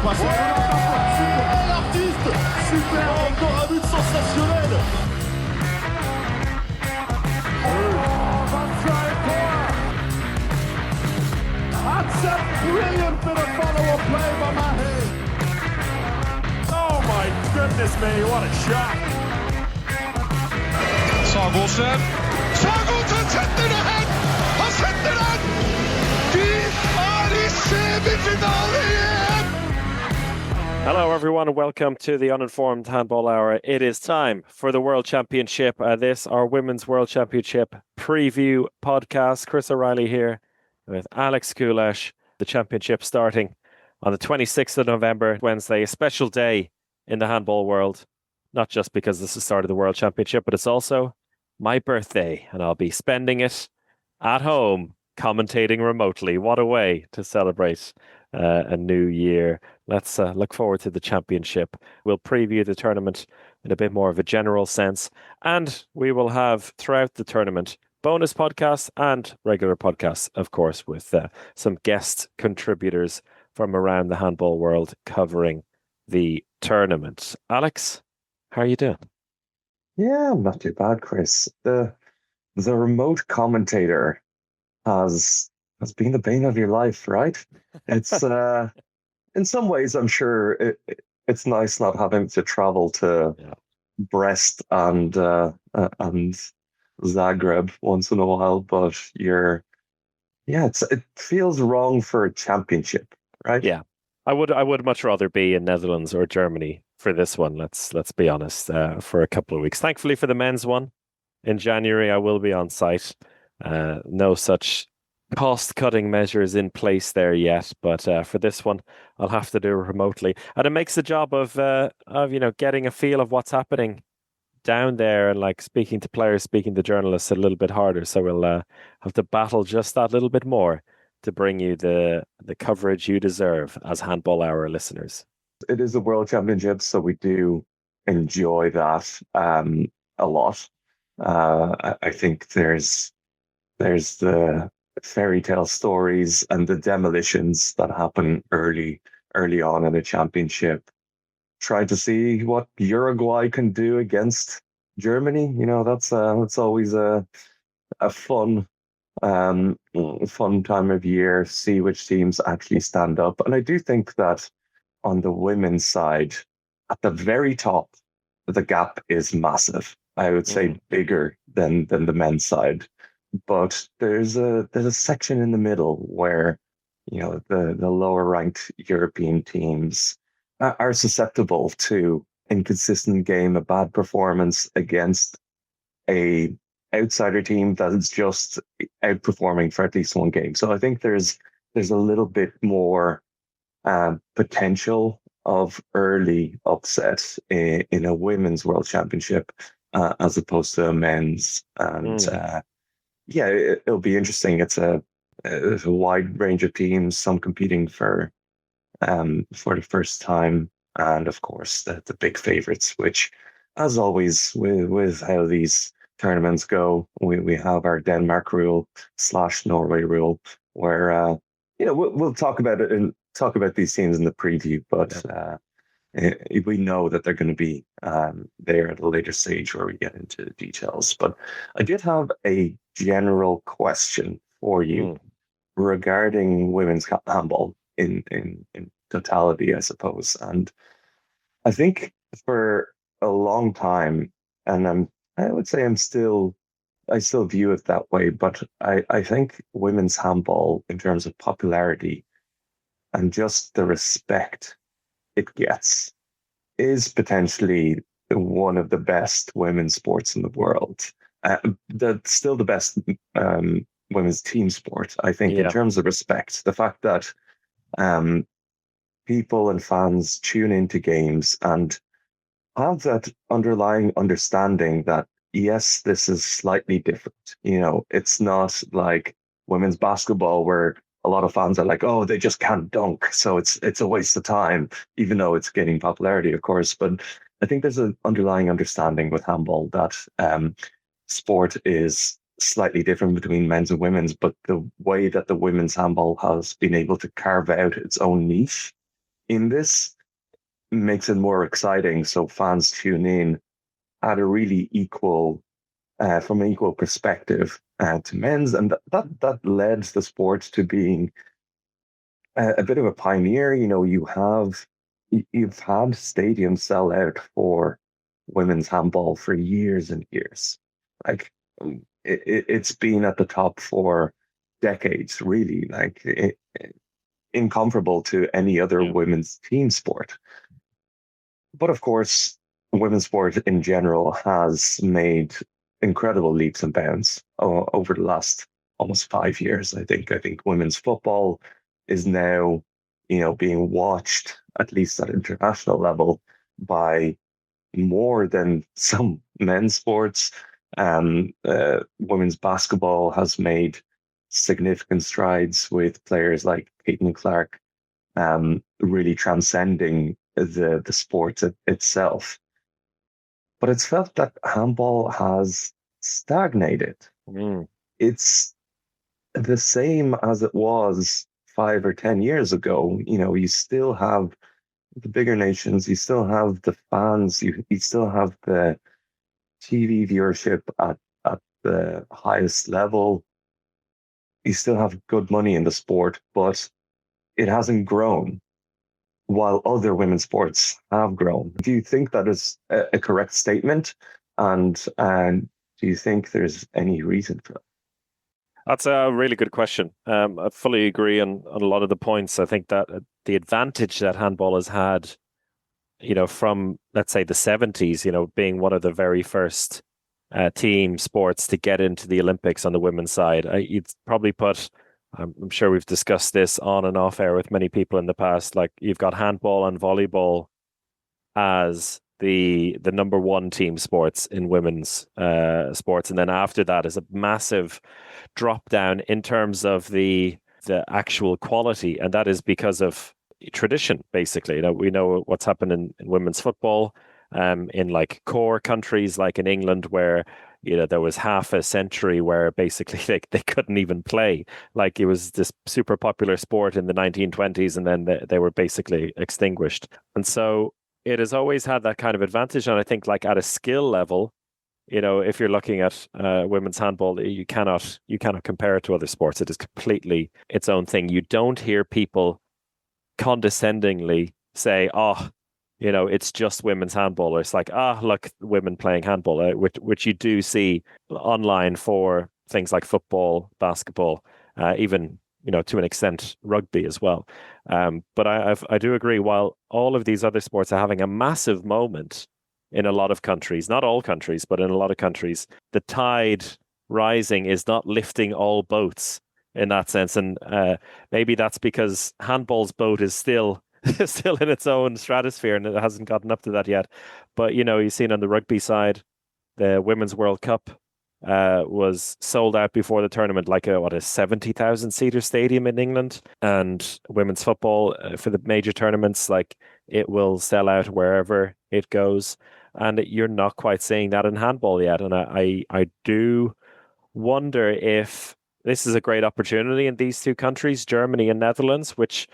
passé. Oh, l'artiste. Super, encore un but sensationnel. That's a brilliant bit of follow-up play by Mahe. Oh my goodness me, what a shot. Sagosen setter det hen! Han setter den! De er i semifinale igjen! Hello, everyone, and welcome to the Uninformed Handball Hour. It is time for the World Championship. This, our Women's World Championship preview podcast. Chris O'Reilly here with Alex Kulesh. The championship starting on the 26th of November, Wednesday, a special day in the handball world. Not just because this is the start of the World Championship, but it's also my birthday, and I'll be spending it at home, commentating remotely. What a way to celebrate a new year. Let's look forward to the championship. We'll preview the tournament in a bit more of a general sense, and we will have throughout the tournament bonus podcasts and regular podcasts, of course, with some guest contributors from around the handball world covering the tournament. Alex, how are you doing? Yeah, I'm not too bad, Chris. The remote commentator has been the bane of your life, right? It's in some ways, I'm sure it's nice not having to travel to Brest and Zagreb once in a while, but it feels wrong for a championship, right? Yeah, I would much rather be in Netherlands or Germany for this one. Let's be honest. For a couple of weeks. Thankfully for the men's one in January, I will be on site. No such cost-cutting measures in place there yet, but for this one, I'll have to do it remotely, and it makes the job of getting a feel of what's happening down there and like speaking to players, speaking to journalists a little bit harder. So we'll have to battle just that little bit more to bring you the coverage you deserve as Handball Hour listeners. It is a World Championship, so we do enjoy that a lot. I think there's the fairy tale stories and the demolitions that happen early on in a championship. Try to see what Uruguay can do against Germany. You know, that's always a fun time of year. See which teams actually stand up, and I do think that on the women's side, at the very top, the gap is massive. I would say bigger than the men's side. But there's a section in the middle where, you know, the lower ranked European teams are susceptible to inconsistent game, a bad performance against a outsider team that is just outperforming for at least one game. So I think there's a little bit more potential of early upset in a women's world championship as opposed to a men's. And it'll be interesting. It's a wide range of teams, some competing for the first time, and of course the big favorites, which, as always with how these tournaments go, we have our Denmark rule / Norway rule, where we'll talk about it and talk about these teams in the preview, but we know that they're going to be there at a later stage where we get into the details. But I did have a general question for you regarding women's handball in totality, I suppose. And I think for a long time, and I would say I still view it that way, but I think women's handball, in terms of popularity and just the respect it gets, is potentially one of the best women's sports in the world. That's still the best women's team sport, I think, in terms of respect. The fact that people and fans tune into games and have that underlying understanding that, yes, this is slightly different. You know, it's not like women's basketball where a lot of fans are like, oh, they just can't dunk, so it's a waste of time, even though it's gaining popularity, of course. But I think there's an underlying understanding with handball that sport is slightly different between men's and women's, but the way that the women's handball has been able to carve out its own niche in this makes it more exciting, so fans tune in at a really equal, from an equal perspective to men's, and that led the sport to being a bit of a pioneer. You've had stadiums sell out for women's handball for years and years. Like it's been at the top for decades, really. Incomparable to any other women's team sport. But of course, women's sport in general has made incredible leaps and bounds over the last almost 5 years. I think women's football is now, being watched at least at international level by more than some men's sports. Women's basketball has made significant strides with players like Caitlin Clark, really transcending the sport itself. But it's felt that handball has stagnated. It's the same as it was 5 or 10 years ago. You still have the bigger nations, you still have the fans, you still have the TV viewership at the highest level. You still have good money in the sport, but it hasn't grown while other women's sports have grown. Do you think that is a correct statement? And do you think there's any reason for that? That's a really good question. I fully agree on a lot of the points. I think that the advantage that handball has had, from, let's say, the 70s, being one of the very first team sports to get into the Olympics on the women's side. You'd probably put, I'm sure we've discussed this on and off air with many people in the past, like you've got handball and volleyball as the number one team sports in women's sports. And then after that is a massive drop down in terms of the actual quality. And that is because of tradition, basically. We know what's happened in women's football, in like core countries like in England, where there was half a century where basically they couldn't even play. Like it was this super popular sport in the 1920s, and then they were basically extinguished. And so it has always had that kind of advantage. And I think like at a skill level, if you're looking at women's handball, you cannot compare it to other sports. It is completely its own thing. You don't hear people condescendingly say, "Oh, it's just women's handball," or it's like, look, women playing handball, which you do see online for things like football, basketball, even, to an extent, rugby as well. But I do agree, while all of these other sports are having a massive moment in a lot of countries, not all countries, but in a lot of countries, the tide rising is not lifting all boats in that sense. And maybe that's because handball's boat is still in its own stratosphere and it hasn't gotten up to that yet. But, you've seen on the rugby side, the Women's World Cup was sold out before the tournament, like a 70,000 seater stadium in England. And women's football for the major tournaments, like it will sell out wherever it goes. And you're not quite seeing that in handball yet. And I do wonder if this is a great opportunity in these two countries, Germany and Netherlands, which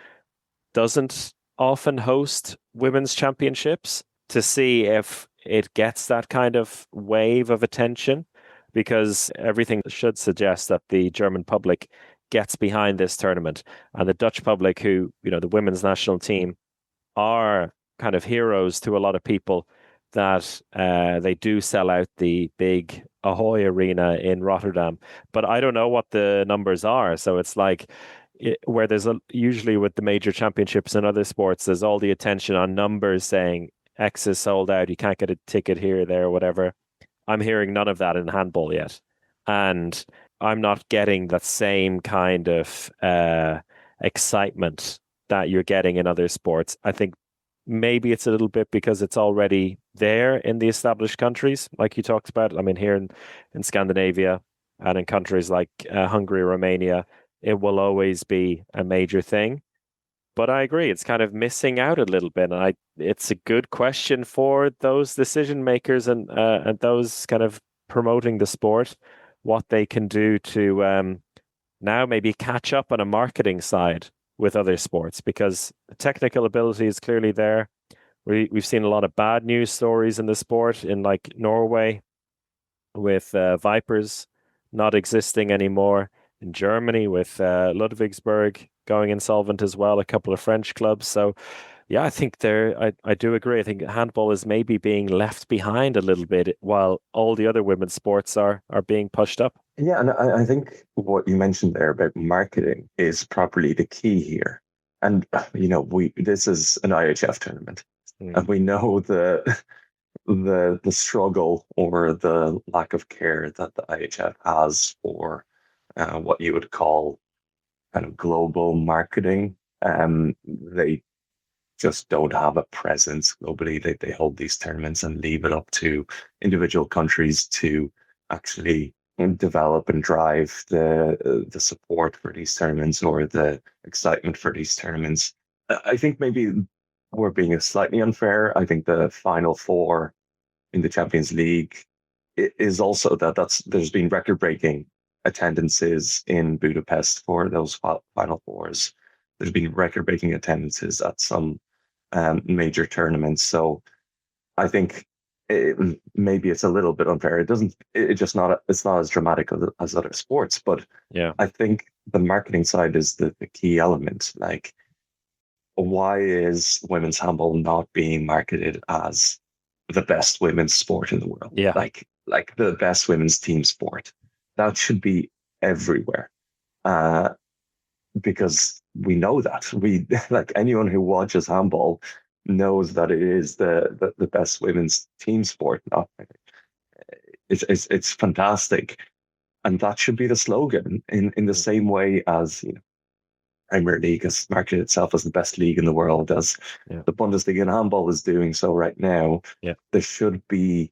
doesn't often host women's championships, to see if it gets that kind of wave of attention, because everything should suggest that the German public gets behind this tournament, and the Dutch public, who, the women's national team, are kind of heroes to a lot of people, that they do sell out the big Ahoy Arena in Rotterdam. But I don't know what the numbers are. So it's like where there's usually with the major championships and other sports, there's all the attention on numbers saying X is sold out, you can't get a ticket here, there, whatever. I'm hearing none of that in handball yet. And I'm not getting that same kind of excitement that you're getting in other sports. I think maybe it's a little bit because it's already there in the established countries, like you talked about. I mean, here in Scandinavia and in countries like Hungary, Romania, it will always be a major thing. But I agree, it's kind of missing out a little bit. And it's a good question for those decision makers and those kind of promoting the sport, what they can do to now maybe catch up on a marketing side with other sports, because the technical ability is clearly there. We've seen a lot of bad news stories in the sport, in like Norway with Vipers not existing anymore, in Germany with Ludwigsburg going insolvent as well, a couple of French clubs. So yeah, I think I do agree. I think handball is maybe being left behind a little bit while all the other women's sports are being pushed up. Yeah, and I think what you mentioned there about marketing is properly the key here. And this is an IHF tournament, and we know the struggle or the lack of care that the IHF has for what you would call kind of global marketing. They just don't have a presence globally. They hold these tournaments and leave it up to individual countries to actually develop and drive the support for these tournaments or the excitement for these tournaments. I think maybe we're being slightly unfair. I think the Final Four in the Champions League is also there's been record-breaking attendances in Budapest for those Final Fours. There's been record-breaking attendances at some major tournaments. So I think maybe it's a little bit unfair. It's not as dramatic as other sports, but yeah, I think the marketing side is the key element. Like, why is women's handball not being marketed as the best women's sport in the world? Yeah, like the best women's team sport. That should be everywhere. Because we know that like anyone who watches handball knows that it is the best women's team sport. It's fantastic, and that should be the slogan. In the same way as Premier League has marketed itself as the best league in the world, as the Bundesliga in handball is doing so right now. Yeah. There should be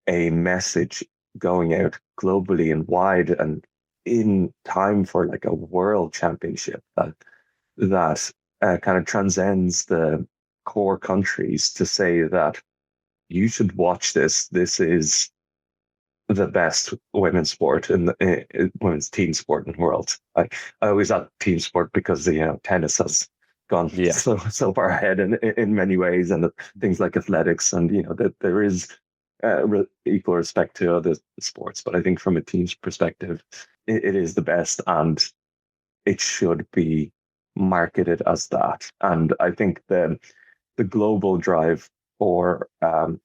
a message going out globally and wide and in time for like a world championship that kind of transcends the core countries to say that you should watch this. This is the best women's sport in the women's team sport in the world. I always add team sport because tennis has gone so far ahead in many ways, and things like athletics, and that there is equal respect to other sports. But I think from a team's perspective, it is the best, and it should be marketed as that. And I think the global drive for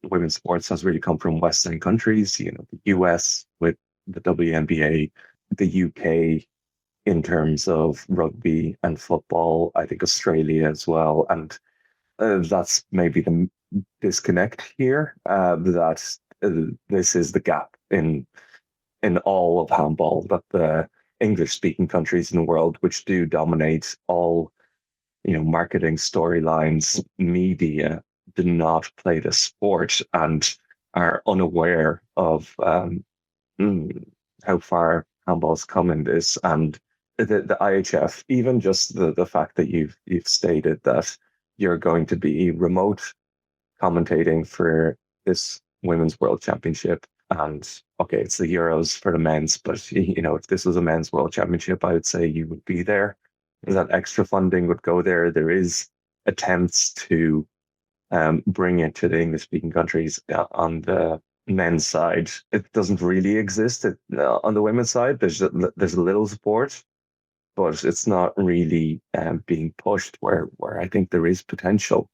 women's sports has really come from Western countries, the US with the WNBA, the UK in terms of rugby and football, I think Australia as well. And that's maybe the disconnect here, that this is the gap in all of handball, that the English-speaking countries in the world, which do dominate all, marketing, storylines, media, do not play the sport and are unaware of how far handball's come in this. And the IHF, even just the fact that you've stated that you're going to be remote commentating for this Women's World Championship. And okay, it's the Euros for the men's, but if this was a men's World Championship, I would say you would be there. That extra funding would go there. There is attempts to bring it to the English-speaking countries on the men's side. It doesn't really exist on the women's side. There's a little support, but it's not really being pushed where I think there is potential,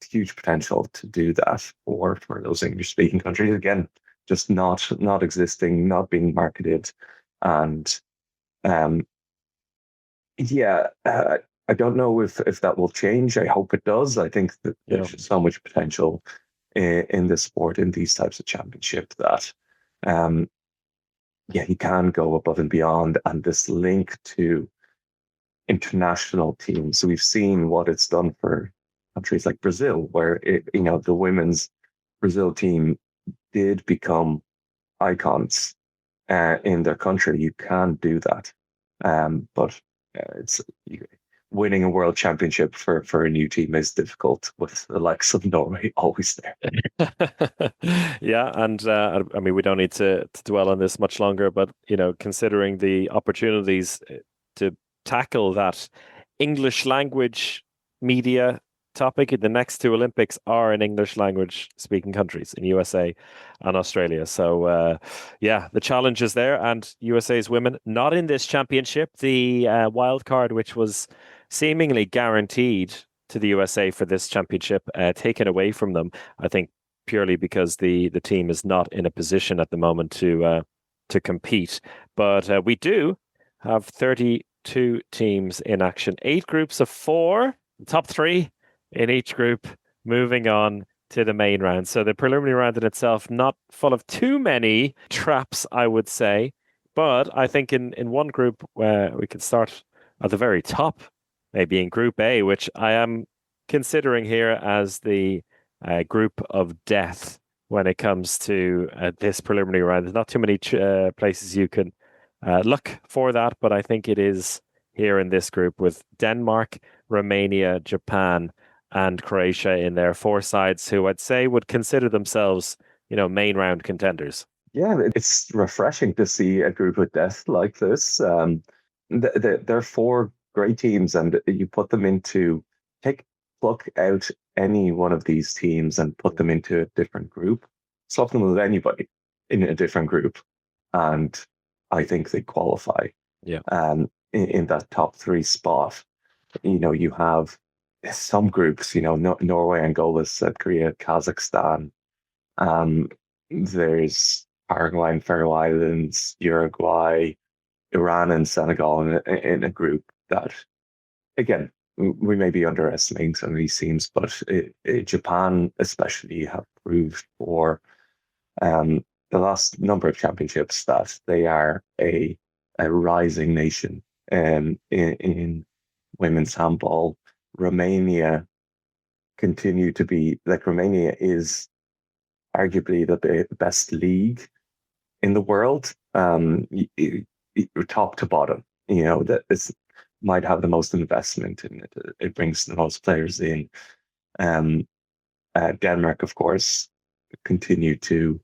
huge potential to do that for those English-speaking countries. Again, just not existing, not being marketed, and I don't know if that will change. I hope it does. I think that there's so much potential in this sport, in these types of championship, that you can go above and beyond. And this link to international teams, so we've seen what it's done for countries like Brazil, where the women's Brazil team did become icons in their country. You can do that, but it's winning a world championship for a new team is difficult, with the likes of Norway always there. Yeah, and I mean, we don't need to dwell on this much longer, but considering the opportunities to tackle that English language media topic. The next two Olympics are in English language speaking countries, in USA and Australia. So the challenge is there, and USA's women not in this championship. The wild card, which was seemingly guaranteed to the USA for this championship, taken away from them, I think purely because the team is not in a position at the moment to compete. But we do have 32 teams in action, 8 groups of 4, the top 3 in each group moving on to the main round. So the preliminary round in itself, not full of too many traps, I would say. But I think in one group where we could start at the very top, maybe in Group A, which I am considering here as the group of death when it comes to this preliminary round. There's not too many places you can look for that, but I think it is here in this group with Denmark, Romania, Japan, and Croatia in there. 4 sides who I'd say would consider themselves, main round contenders. Yeah, it's refreshing to see a group of death like this. They're 4 great teams, and you put them into pluck out any one of these teams and put them into a different group, swap them with anybody in a different group, and I think they qualify. Yeah. In that top 3 spot, you have some groups, Norway, Angola, South Korea, Kazakhstan. There's Paraguay and Faroe Islands, Uruguay, Iran, and Senegal in a group that, again, we may be underestimating some of these teams, but Japan especially have proved for the last number of championships that they are a rising nation in women's handball. Romania continue to be, Romania is arguably the best league in the world, top to bottom. That is might have the most investment in it. It brings the most players in. Denmark, of course, continue to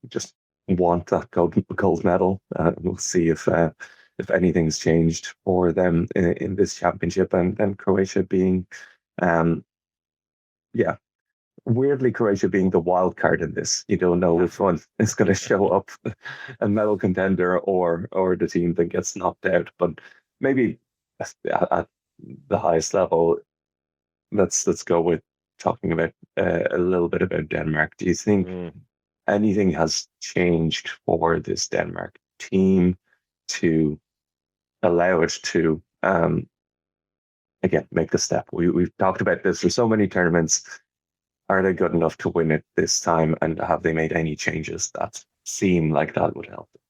just want that gold medal. We'll see if anything's changed for them in this championship. And then Croatia being, weirdly, Croatia being the wild card in this. You don't know which one is going to show up, a medal contender or the team that gets knocked out. But maybe at the highest level, let's go with talking about a little bit about Denmark. Do you think anything has changed for this Denmark team to allow it to again make the step? We've talked about this for so many tournaments. Are they good enough to win it this time? And have they made any changes that seem like that would help them?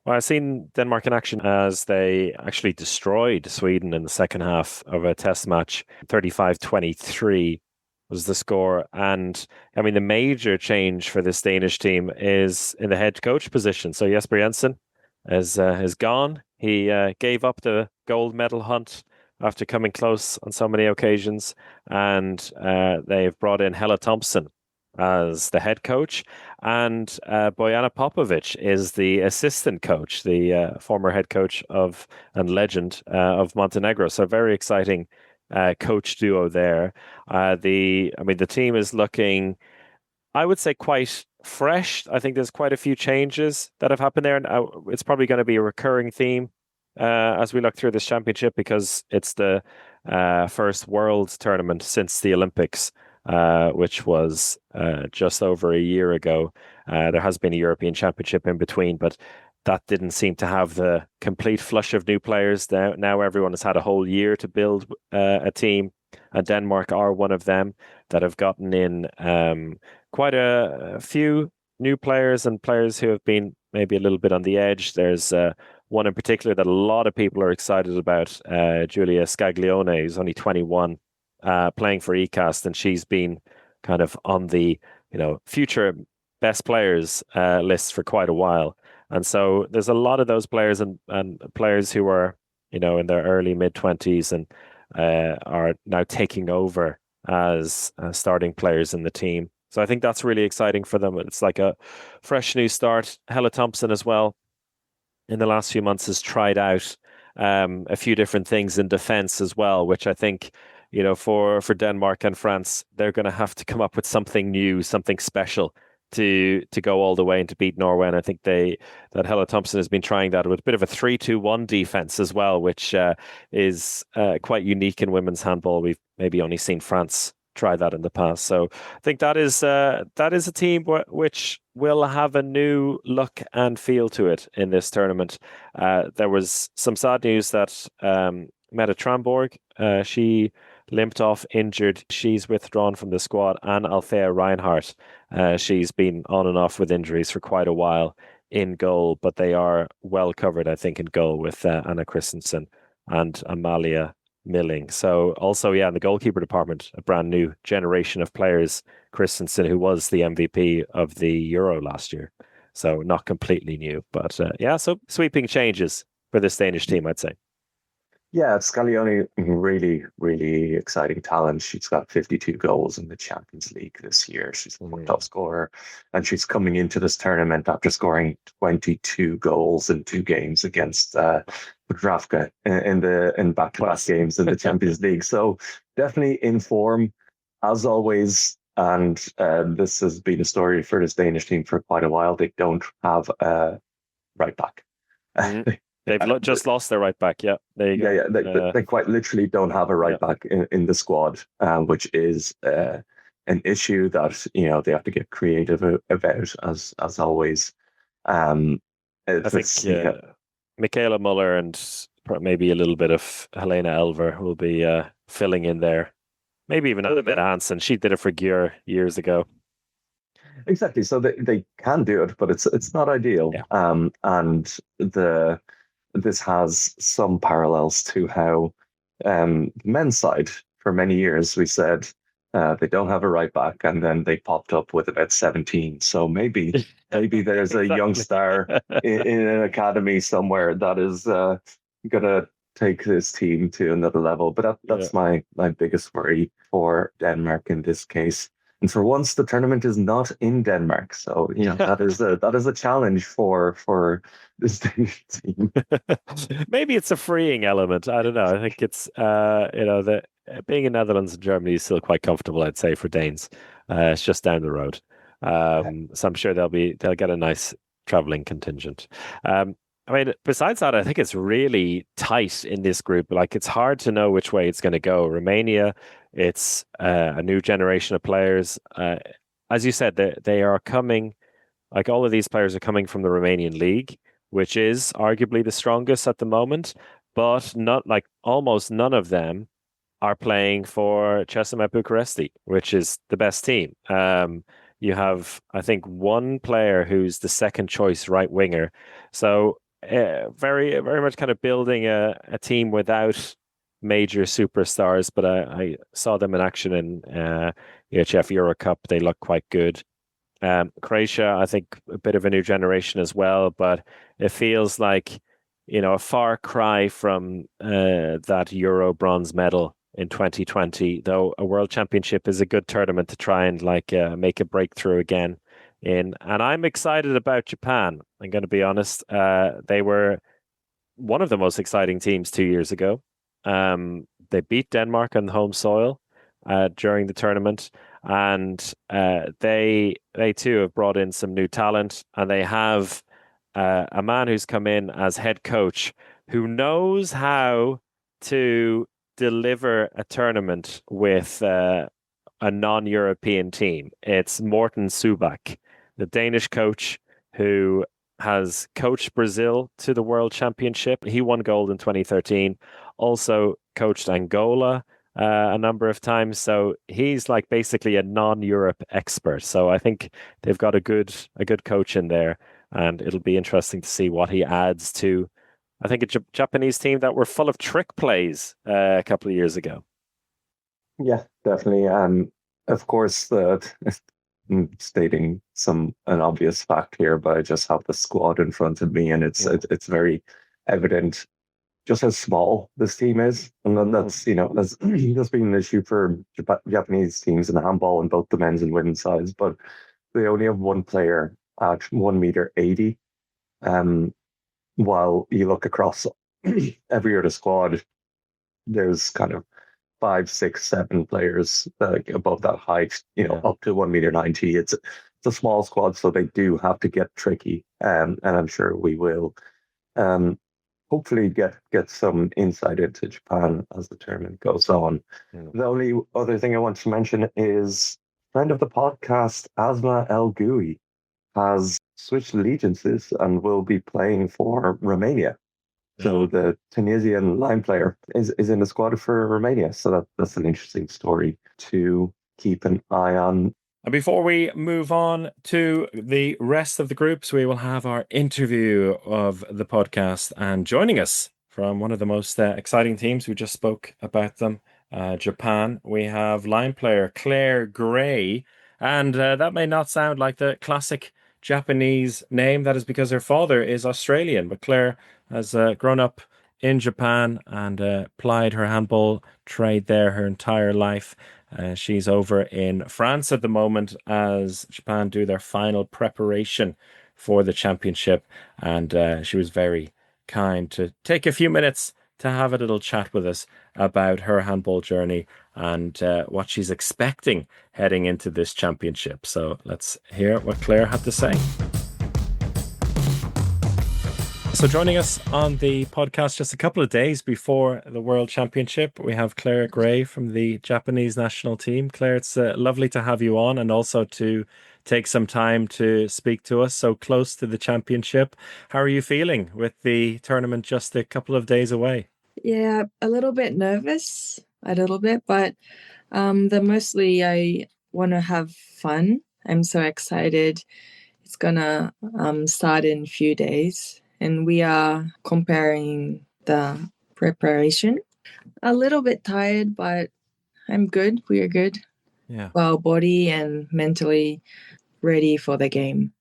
Well, I've seen Denmark in action as they actually destroyed Sweden in the second half of a test match. 35-23 was the score. And I mean, the major change for this Danish team is in the head coach position. So Jesper Jensen is gone. He gave up the gold medal hunt after coming close on so many occasions, and they've brought in Helle Thompson as the head coach, and Bojana Popovic is the assistant coach, the former head coach of and legend of Montenegro. So very exciting coach duo there. The team is looking, I would say, quite fresh. I think there's quite a few changes that have happened there, and it's probably going to be a recurring theme as we look through this championship, because it's the first world tournament since the Olympics, which was just over a year ago. There has been a European Championship in between, but that didn't seem to have the complete flush of new players. Now everyone has had a whole year to build a team, and Denmark are one of them that have gotten in quite a few new players and players who have been maybe a little bit on the edge. There's one in particular that a lot of people are excited about, Giulia Scaglione, who's only 21, playing for ECAST, and she's been kind of on the future best players list for quite a while. And so there's a lot of those players and players who are in their early mid-20s and are now taking over as starting players in the team. So I think that's really exciting for them. It's like a fresh new start. Helle Thompson as well, in the last few months, has tried out a few different things in defense as well, which I think, for Denmark and France, they're going to have to come up with something new, something special to go all the way and to beat Norway. And I think that Hella Thompson has been trying that with a bit of a 3-2-1 defense as well, which is quite unique in women's handball. We've maybe only seen France try that in the past. So I think that is a team which will have a new look and feel to it in this tournament. There was some sad news that Mette Tramborg, she limped off injured. She's withdrawn from the squad, and Althea Reinhardt, she's been on and off with injuries for quite a while in goal, but they are well covered, I think, in goal with Anna Christensen and Amalia Milling. So also, in the goalkeeper department, a brand new generation of players. Christensen, who was the MVP of the Euro last year, so not completely new, but so sweeping changes for this Danish team, I'd say. Yeah, Scaglione, really, really exciting talent. She's got 52 goals in the Champions League this year. She's a top scorer, and she's coming into this tournament after scoring 22 goals in 2 games against Podravka in back-to-back games in the Champions League. So definitely in form, as always. And this has been a story for this Danish team for quite a while. They don't have a right back. They've just lost their right back. Yeah, there you go. They quite literally don't have a right back in the squad, which is an issue that they have to get creative about, as always. I think Michaela Muller and maybe a little bit of Helena Elver will be filling in there. Maybe even a little bit of Hansen. She did it for Györ years ago. Exactly. So they can do it, but it's not ideal. Yeah. And this has some parallels to how the men's side, for many years, we said they don't have a right back, and then they popped up with about 17. So maybe there's a young star in an academy somewhere that is going to take this team to another level. But that's my biggest worry for Denmark in this case. And for once, the tournament is not in Denmark, so that is a challenge for this team. Maybe it's a freeing element. I don't know. I think it's being in Netherlands and Germany is still quite comfortable, I'd say, for Danes. It's just down the road, so I'm sure they'll get a nice traveling contingent. Besides that, I think it's really tight in this group. Like, it's hard to know which way it's going to go. Romania, it's a new generation of players. As you said, they are coming, like all of these players are coming from the Romanian league, which is arguably the strongest at the moment, but almost none of them are playing for CSKA Bucuresti, which is the best team. You have, I think, one player who's the second choice right winger. So very, very much kind of building a team without major superstars, but I saw them in action in EHF Euro Cup. They look quite good. Croatia, I think, a bit of a new generation as well, but it feels like a far cry from that Euro bronze medal in 2020. Though a World Championship is a good tournament to try and make a breakthrough again in. And I'm excited about Japan. I'm going to be honest. They were one of the most exciting teams 2 years ago. They beat Denmark on the home soil during the tournament, and they too have brought in some new talent, and they have a man who's come in as head coach who knows how to deliver a tournament with a non-European team. It's Morten Soubak, the Danish coach who has coached Brazil to the World Championship. He won gold in 2013, also coached Angola a number of times. So he's basically a non-Europe expert. So I think they've got a good coach in there, and it'll be interesting to see what he adds to, I think, a Japanese team that were full of trick plays a couple of years ago. Yeah, definitely. Of course, I'm stating an obvious fact here, but I just have the squad in front of me, and it's very evident just how small this team is. And then that's been an issue for Japanese teams in handball in both the men's and women's sides, but they only have one player at 1.80 meters. While you look across every other squad, there's kind of 5, 6, 7 players above that height, up to 1 meter 90. It's a small squad, so they do have to get tricky, and I'm sure we will. Um, Hopefully get some insight into Japan as the tournament goes on. Mm. The only other thing I want to mention is friend of the podcast, Asma El Gui, has switched allegiances and will be playing for Romania. So the Tunisian line player is in the squad for Romania. So that's an interesting story to keep an eye on. And before we move on to the rest of the groups, we will have our interview of the podcast. And joining us from one of the most exciting teams, we just spoke about them, Japan, we have line player Clare Gray. And that may not sound like the classic Japanese name. That is because her father is Australian, but Clare has grown up in Japan and plied her handball trade there her entire life. She's over in France at the moment as Japan do their final preparation for the championship. And she was very kind to take a few minutes to have a little chat with us about her handball journey and what she's expecting heading into this championship. So let's hear what Clare had to say. So joining us on the podcast just a couple of days before the World Championship, we have Clare Gray from the Japanese national team. Clare, it's lovely to have you on and also to take some time to speak to us so close to the championship. How are you feeling with the tournament just a couple of days away? Yeah, a little bit nervous, but mostly I want to have fun. I'm so excited. It's gonna start in a few days. And we are comparing the preparation. A little bit tired, but I'm good. We are good. Yeah. Well, body and mentally ready for the game.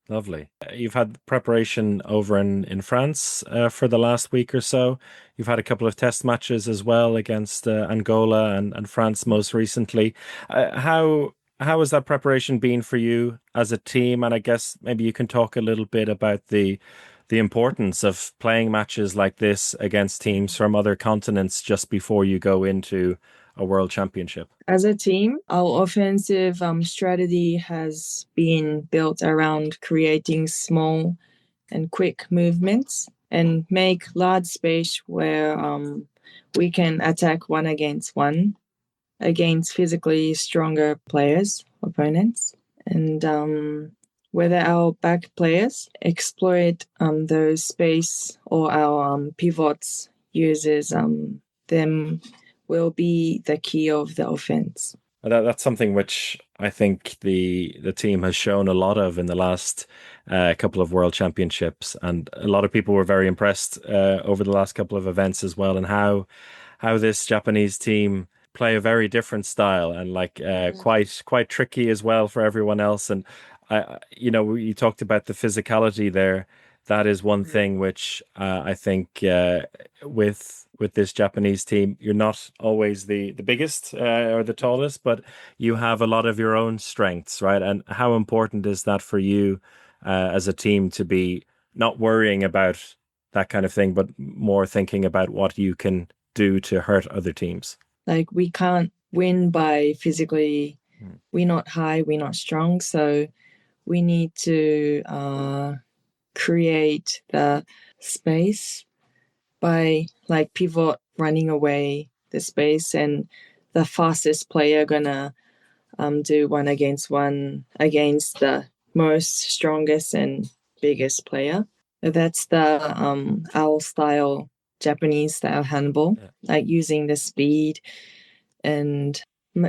Lovely. You've had preparation over in France for the last week or so. You've had a couple of test matches as well against Angola and France most recently. How has that preparation been for you as a team? And I guess maybe you can talk a little bit about the importance of playing matches like this against teams from other continents just before you go into a world championship. As a team, our offensive strategy has been built around creating small and quick movements and make large space where we can attack one against one against physically stronger players, opponents. And whether our back players exploit those space or our pivots uses them will be the key of the offense. That's something which I think the team has shown a lot of in the last couple of world championships, and a lot of people were very impressed over the last couple of events as well, and how this Japanese team play a very different style and quite tricky as well for everyone else. And you talked about the physicality there. That is one thing which I think with this Japanese team, you're not always the biggest or the tallest, but you have a lot of your own strengths, right? And how important is that for you as a team to be not worrying about that kind of thing, but more thinking about what you can do to hurt other teams? Like, we can't win by physically, we're not high, we're not strong, so we need to create the space by pivot, running away the space, and the fastest player gonna do one against the most strongest and biggest player. That's the our style, Japanese style handball, using the speed, and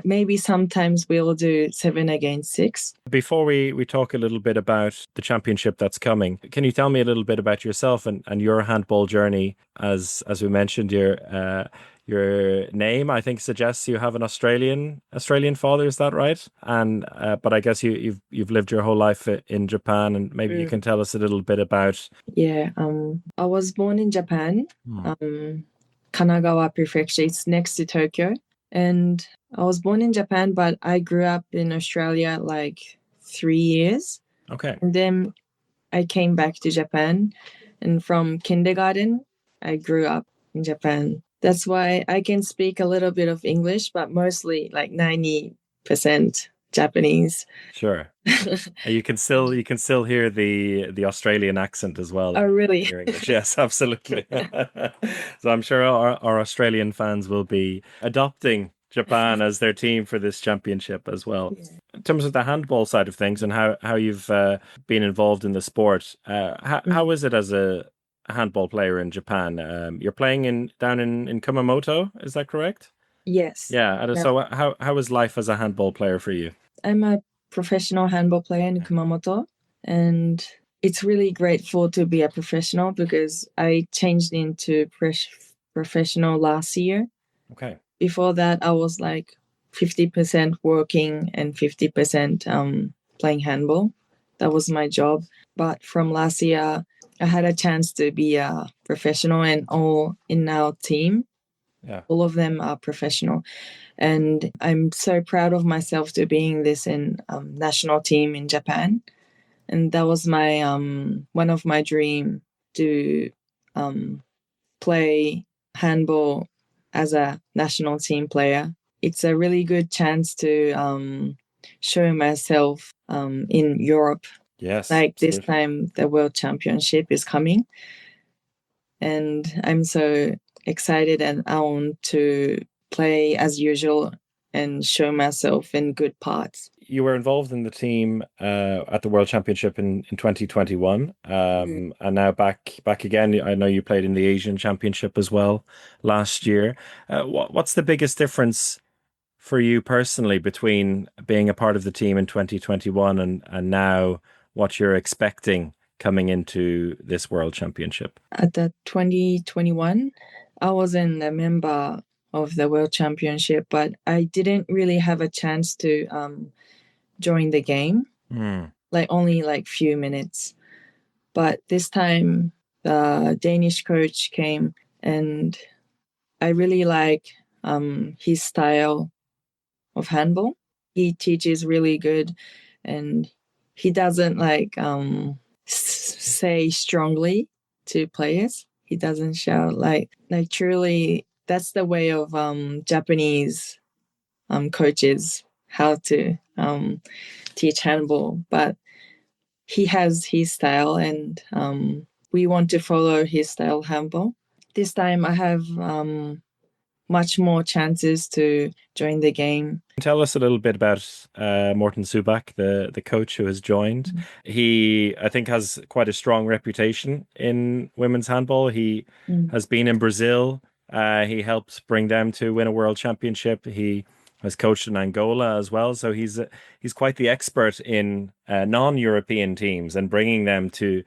maybe sometimes we'll do 7 against 6. Before we talk a little bit about the championship that's coming, can you tell me a little bit about yourself and your handball journey? As we mentioned, your name, I think, suggests you have an Australian father. Is that right? And but I guess you've lived your whole life in Japan, and maybe you can tell us a little bit about. Yeah, I was born in Japan, Kanagawa Prefecture. It's next to Tokyo. And I was born in Japan, but I grew up in Australia 3 years. Okay. And then I came back to Japan. And from kindergarten, I grew up in Japan. That's why I can speak a little bit of English, but mostly like 90% Japanese. Sure. You can still hear the Australian accent as well. Oh, really? Your English, yes, absolutely. So I'm sure our Australian fans will be adopting Japan as their team for this championship as well. Yeah. In terms of the handball side of things and how you've been involved in the sport, how is it as a handball player in Japan? You're playing down in Kumamoto, is that correct? Yes. Yeah. Yeah. So how is life as a handball player for you? I'm a professional handball player in Kumamoto, and it's really grateful to be a professional because I changed into professional last year. Okay. Before that, I was like 50% working and 50% playing handball. That was my job. But from last year, I had a chance to be a professional, and all in our team, all of them are professional. And I'm so proud of myself to being this in national team in Japan. And that was my one of my dream to play handball as a national team player. It's a really good chance to show myself in Europe. Yes. Like absolutely. this time, the World Championship is coming. And I'm so excited, and I want to play as usual and show myself in good parts. You were involved in the team at the World Championship in 2021, and now back again. I know you played in the Asian Championship as well last year. What's the biggest difference for you personally between being a part of the team in 2021 and now what you're expecting coming into this World Championship? At the 2021, I wasn't a member of the World Championship, but I didn't really have a chance to join the game, like only like few minutes. But this time, the Danish coach came, and I really like his style of handball. He teaches really good, and he doesn't like say strongly to players. He doesn't shout like truly. That's the way of Japanese coaches how to teach handball. But he has his style, and we want to follow his style handball. This time, I have much more chances to join the game. Tell us a little bit about Morten Soubak, the coach who has joined. He, I think, has quite a strong reputation in women's handball. He has been in Brazil. He helped bring them to win a world championship. He has coached in Angola as well. So he's quite the expert in non-European teams and bringing them to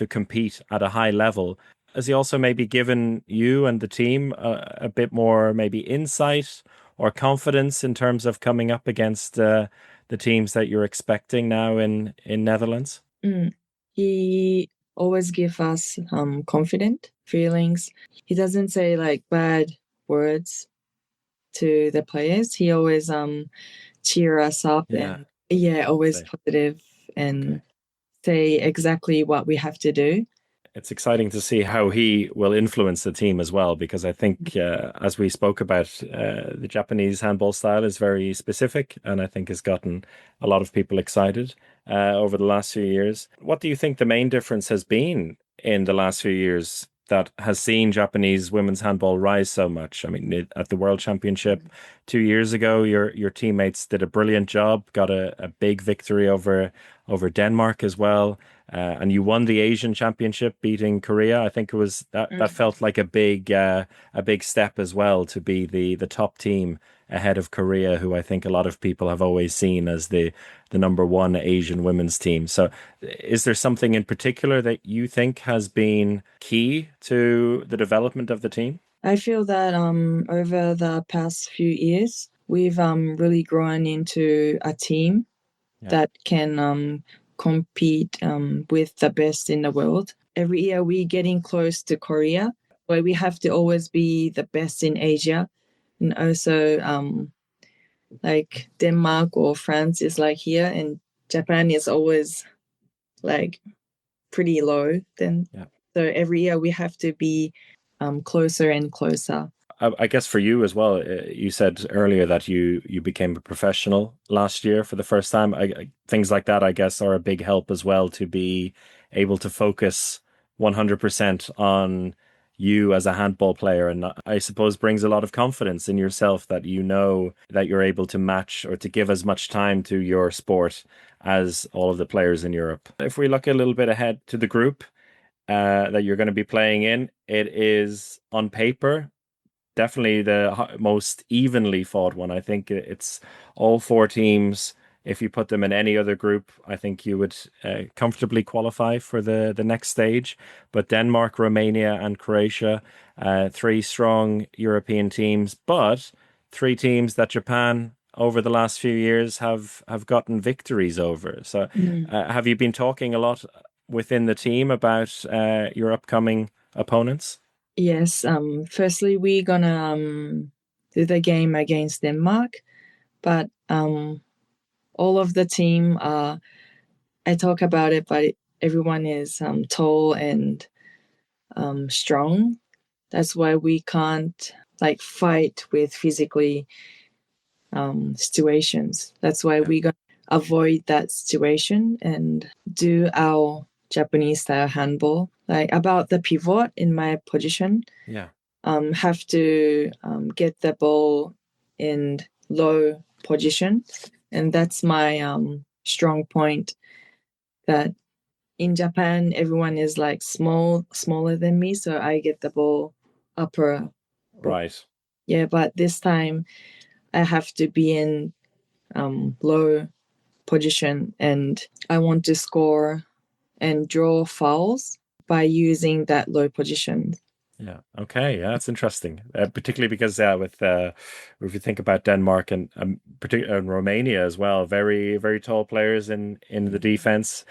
compete at a high level. Has he also maybe given you and the team a bit more maybe insight or confidence in terms of coming up against the teams that you're expecting now in Netherlands? He always gives us confident feelings. He doesn't say like bad words to the players. He always cheer us up and always positive and say exactly what we have to do. It's exciting to see how he will influence the team as well, because I think, as we spoke about, the Japanese handball style is very specific and I think has gotten a lot of people excited over the last few years. What do you think the main difference has been in the last few years that has seen Japanese women's handball rise so much? I mean, at the World Championship 2 years ago, your teammates did a brilliant job, got a big victory over Denmark as well. And you won the Asian Championship, beating Korea. I think it was that felt like a big step as well, to be the top team ahead of Korea, who I think a lot of people have always seen as the number one Asian women's team. So is there something in particular that you think has been key to the development of the team? I feel that over the past few years, we've really grown into a team that can compete with the best in the world. Every year we're getting close to Korea, where we have to always be the best in Asia. And also like Denmark or France is like here, and Japan is always like pretty low. So every year we have to be closer and closer. I guess for you as well, you said earlier that you became a professional last year for the first time. Things like that, I guess, are a big help as well to be able to focus 100% on you as a handball player. And I suppose brings a lot of confidence in yourself that you know that you're able to match or to give as much time to your sport as all of the players in Europe. If we look a little bit ahead to the group that you're going to be playing in, it is on paper definitely the most evenly fought one. I think it's all four teams. If you put them in any other group, I think you would comfortably qualify for the next stage. But Denmark, Romania, and Croatia, three strong European teams, but three teams that Japan over the last few years have gotten victories over. So have you been talking a lot within the team about your upcoming opponents? Yes. Firstly, we're gonna do the game against Denmark, but all of the team, I talk about it, but everyone is tall and strong. That's why we can't like fight with physically situations. That's why we're gonna avoid that situation and do our Japanese style handball. Like about the pivot in my position, have to get the ball in low position, and that's my strong point. That in Japan, everyone is like smaller than me, so I get the ball upper. Right. Yeah, but this time I have to be in low position, and I want to score and draw fouls by using that low position. Yeah. Okay. Yeah, that's interesting. Particularly because with if you think about Denmark and particularly Romania as well, very very tall players in the defense.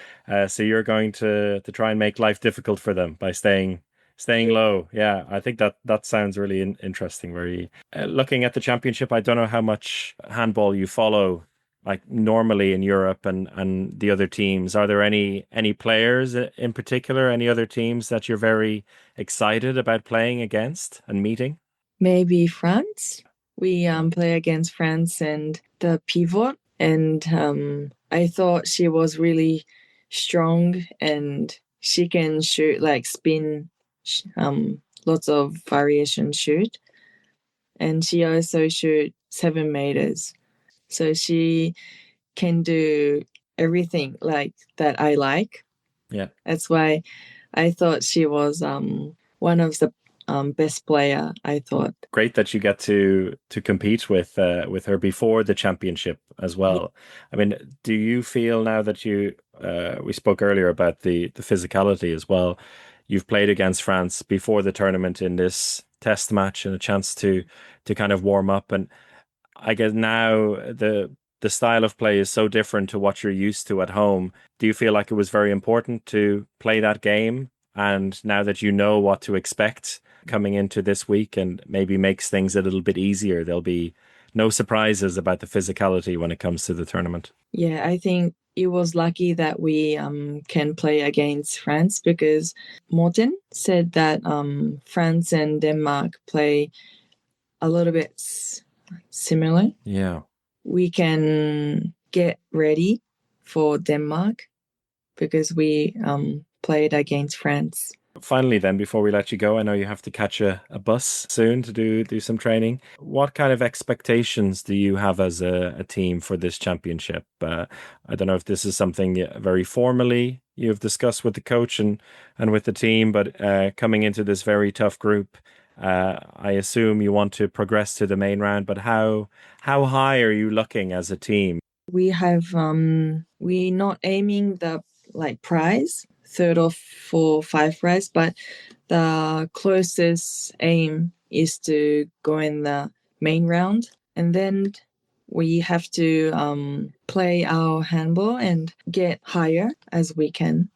So you're going to try and make life difficult for them by staying low. Yeah, I think that sounds really interesting. Very looking at the championship, I don't know how much handball you follow like normally in Europe and the other teams. Are there any players in particular, any other teams that you're very excited about playing against and meeting? Maybe France. We play against France and the pivot, and I thought she was really strong and she can shoot like spin, lots of variation shoot, and she also shoot 7 meters. So she can do everything like that I like. Yeah. That's why I thought she was one of the best player, I thought. Great that you get to compete with her before the championship as well. I mean, do you feel now that we spoke earlier about the physicality as well. You've played against France before the tournament in this test match and a chance to kind of warm up, and I guess now the style of play is so different to what you're used to at home. Do you feel like it was very important to play that game? And now that you know what to expect coming into this week and maybe makes things a little bit easier, there'll be no surprises about the physicality when it comes to the tournament. Yeah, I think it was lucky that we can play against France, because Morten said that France and Denmark play a little bit similar. Yeah. We can get ready for Denmark because we played against France. Finally, then, before we let you go, I know you have to catch a bus soon to do some training. What kind of expectations do you have as a team for this championship? I don't know if this is something very formally you've discussed with the coach and with the team, but coming into this very tough group, I assume you want to progress to the main round, but how high are you looking as a team? We have we're not aiming the prize, third or fourth, five prize, but the closest aim is to go in the main round, and then we have to play our handball and get higher as we can.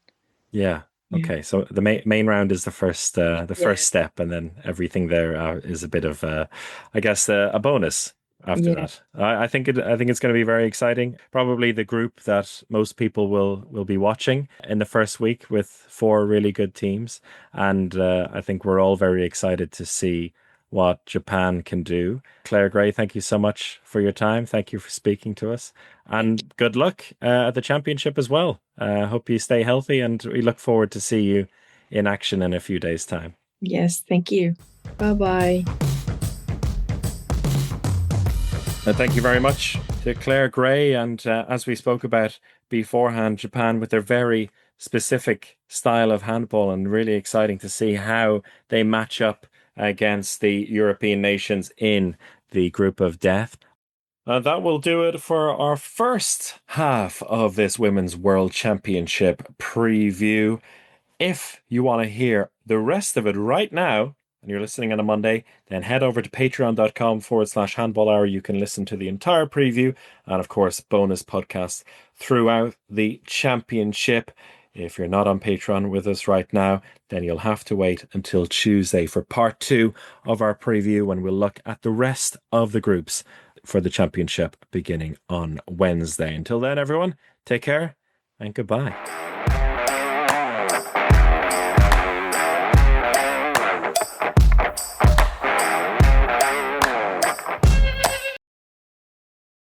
Yeah. Okay, so the main round is the first first step, and then everything there is a bit of, I guess, a bonus. after that. I think it's going to be very exciting. Probably the group that most people will be watching in the first week with 4 really good teams, and I think we're all very excited to see what Japan can do. Clare Gray, thank you so much for your time. Thank you for speaking to us, and good luck at the championship as well. Hope you stay healthy, and we look forward to see you in action in a few days' time. Yes, thank you. Bye-bye. Thank you very much to Clare Gray. And as we spoke about beforehand, Japan with their very specific style of handball, and really exciting to see how they match up against the European nations in the group of death. That will do it for our first half of this Women's World Championship preview. If you want to hear the rest of it right now, and you're listening on a Monday, then head over to patreon.com/handball hour. You can listen to the entire preview and, of course, bonus podcasts throughout the championship. If you're not on Patreon with us right now, then you'll have to wait until Tuesday for part 2 of our preview, when we'll look at the rest of the groups for the championship beginning on Wednesday. Until then, everyone, take care and goodbye.